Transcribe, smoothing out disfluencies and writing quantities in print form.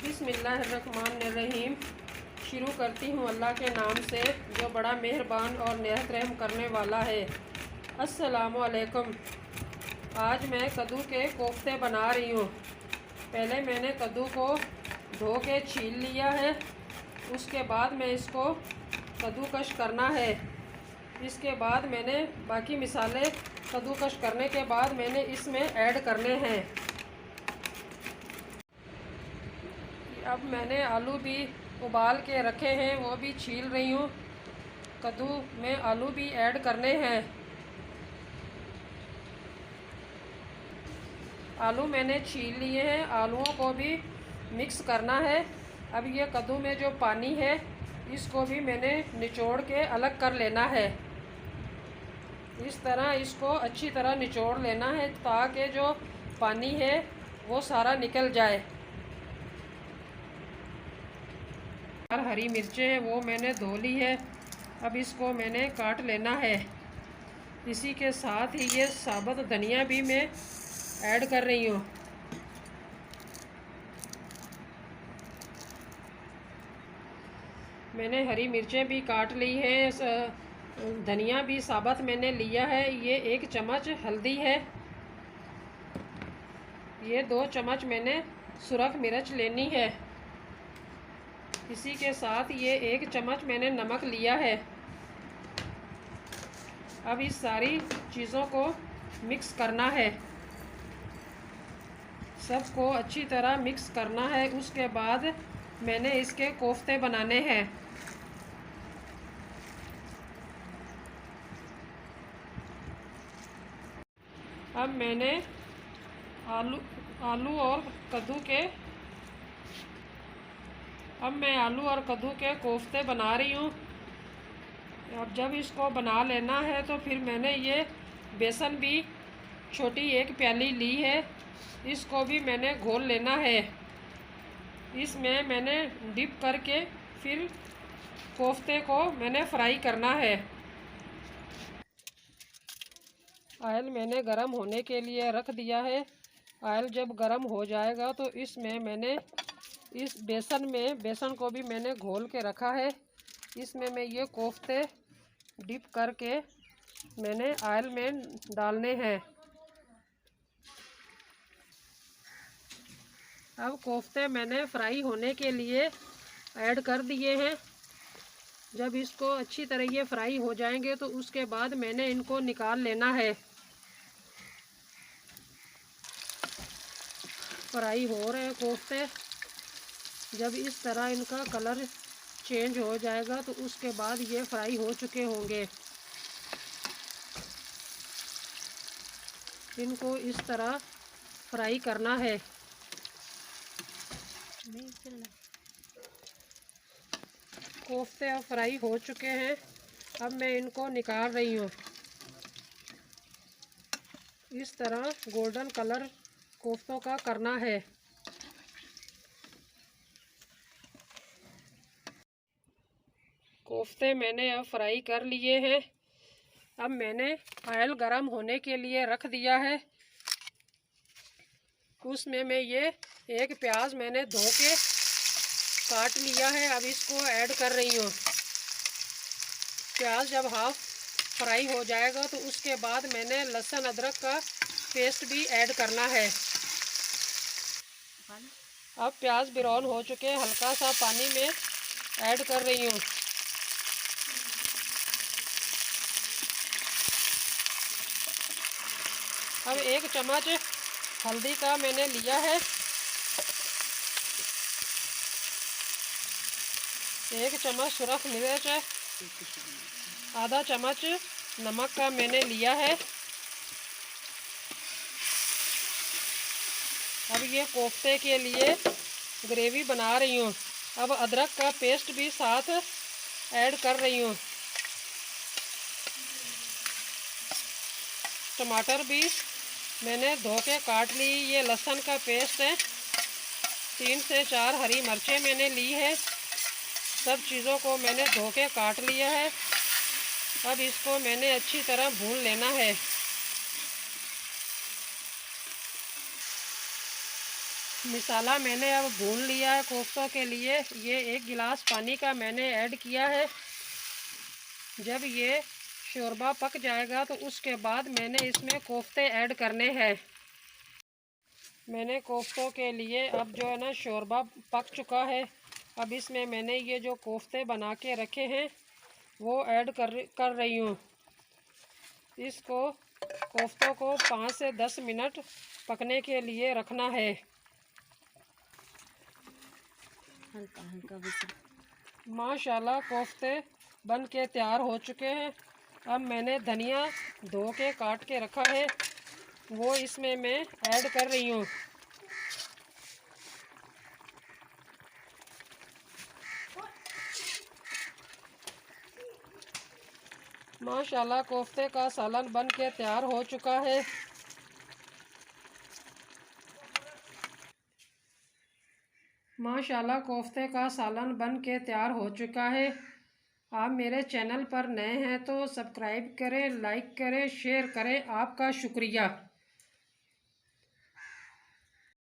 बिस्मिल्लाहिर्रहमानिर्रहीम। शुरू करती हूँ अल्लाह के नाम से जो बड़ा मेहरबान और निहायत रहम करने वाला है। अस्सलामु अलैकुम। आज मैं कद्दू के कोफ्ते बना रही हूँ। पहले मैंने कद्दू को धो के छील लिया है। उसके बाद मैं इसको कद्दूकश करना है। इसके बाद मैंने बाकी मिसाले कद्दूकश करने के बाद मैंने इसमें ऐड करने हैं। अब मैंने आलू भी उबाल के रखे हैं, वो भी छील रही हूँ। कद्दू में आलू भी ऐड करने हैं। आलू मैंने छील लिए हैं, आलूओं को भी मिक्स करना है। अब ये कद्दू में जो पानी है इसको भी मैंने निचोड़ के अलग कर लेना है। इस तरह इसको अच्छी तरह निचोड़ लेना है ताकि जो पानी है वो सारा निकल जाए। हरी मिर्चें हैं वो मैंने धो ली है। अब इसको मैंने काट लेना है। इसी के साथ ही ये साबुत धनिया भी मैं ऐड कर रही हूँ। मैंने हरी मिर्चें भी काट ली हैं, धनिया भी साबुत मैंने लिया है। ये 1 चम्मच हल्दी है। ये 2 चम्मच मैंने सुरख मिर्च लेनी है। इसी के साथ ये 1 चम्मच मैंने नमक लिया है। अब इस सारी चीज़ों को मिक्स करना है। सबको अच्छी तरह मिक्स करना है। उसके बाद मैंने इसके कोफ्ते बनाने हैं। अब मैंने आलू और कद्दू के कोफ्ते बना रही हूँ। अब जब इसको बना लेना है तो फिर मैंने ये बेसन भी छोटी 1 प्याली ली है। इसको भी मैंने घोल लेना है। इसमें मैंने डिप करके फिर कोफ्ते को मैंने फ्राई करना है। ऑयल मैंने गरम होने के लिए रख दिया है। ऑयल जब गरम हो जाएगा तो इसमें मैंने इस बेसन को भी मैंने घोल के रखा है। इसमें मैं ये कोफ्ते डिप करके मैंने ऑयल में डालने हैं। अब कोफ्ते मैंने फ्राई होने के लिए ऐड कर दिए हैं। जब इसको अच्छी तरह ये फ्राई हो जाएंगे तो उसके बाद मैंने इनको निकाल लेना है। फ्राई हो रहे हैं कोफ्ते। जब इस तरह इनका कलर चेंज हो जाएगा तो उसके बाद ये फ्राई हो चुके होंगे। इनको इस तरह फ्राई करना है। कोफ्ते अब फ्राई हो चुके हैं। अब मैं इनको निकाल रही हूँ। इस तरह गोल्डन कलर कोफ्तों का करना है। कोफ्ते मैंने अब फ्राई कर लिए हैं। अब मैंने ऑयल गरम होने के लिए रख दिया है। उसमें मैं ये 1 प्याज मैंने धो के काट लिया है। अब इसको ऐड कर रही हूँ। प्याज जब हाफ फ्राई हो जाएगा तो उसके बाद मैंने लहसुन अदरक का पेस्ट भी ऐड करना है। अब प्याज ब्राउन हो चुके हैं, हल्का सा पानी में ऐड कर रही हूँ। अब 1 चम्मच हल्दी का मैंने लिया है। 1 चम्मच सुरख मिर्च, आधा चम्मच नमक का मैंने लिया है। अब ये कोफ्ते के लिए ग्रेवी बना रही हूँ। अब अदरक का पेस्ट भी साथ ऐड कर रही हूँ। टमाटर भी मैंने धो के काट ली। ये लहसुन का पेस्ट है। 3 से 4 हरी मिर्चें मैंने ली है। सब चीज़ों को मैंने धो के काट लिया है। अब इसको मैंने अच्छी तरह भून लेना है। मसाला मैंने अब भून लिया है कोफ्तों के लिए। ये 1 गिलास पानी का मैंने ऐड किया है। जब ये शोरबा पक जाएगा तो उसके बाद मैंने इसमें कोफ्ते ऐड करने हैं। मैंने कोफ्तों के लिए अब जो है ना शोरबा पक चुका है। अब इसमें मैंने ये जो कोफ्ते बना के रखे हैं वो ऐड कर रही हूँ। इसको कोफ्तों को 5 से 10 मिनट पकने के लिए रखना है। हल्का हल्का विस्ल। माशाल्लाह कोफ्ते बन के तैयार हो चुके हैं। अब मैंने धनिया धो के काट के रखा है वो इसमें मैं ऐड कर रही हूँ। माशाल्लाह कोफ्ते का सालन बन के तैयार हो चुका है। माशाल्लाह कोफ्ते का सालन बन के तैयार हो चुका है। आप मेरे चैनल पर नए हैं तो सब्सक्राइब करें, लाइक करें, शेयर करें। आपका शुक्रिया।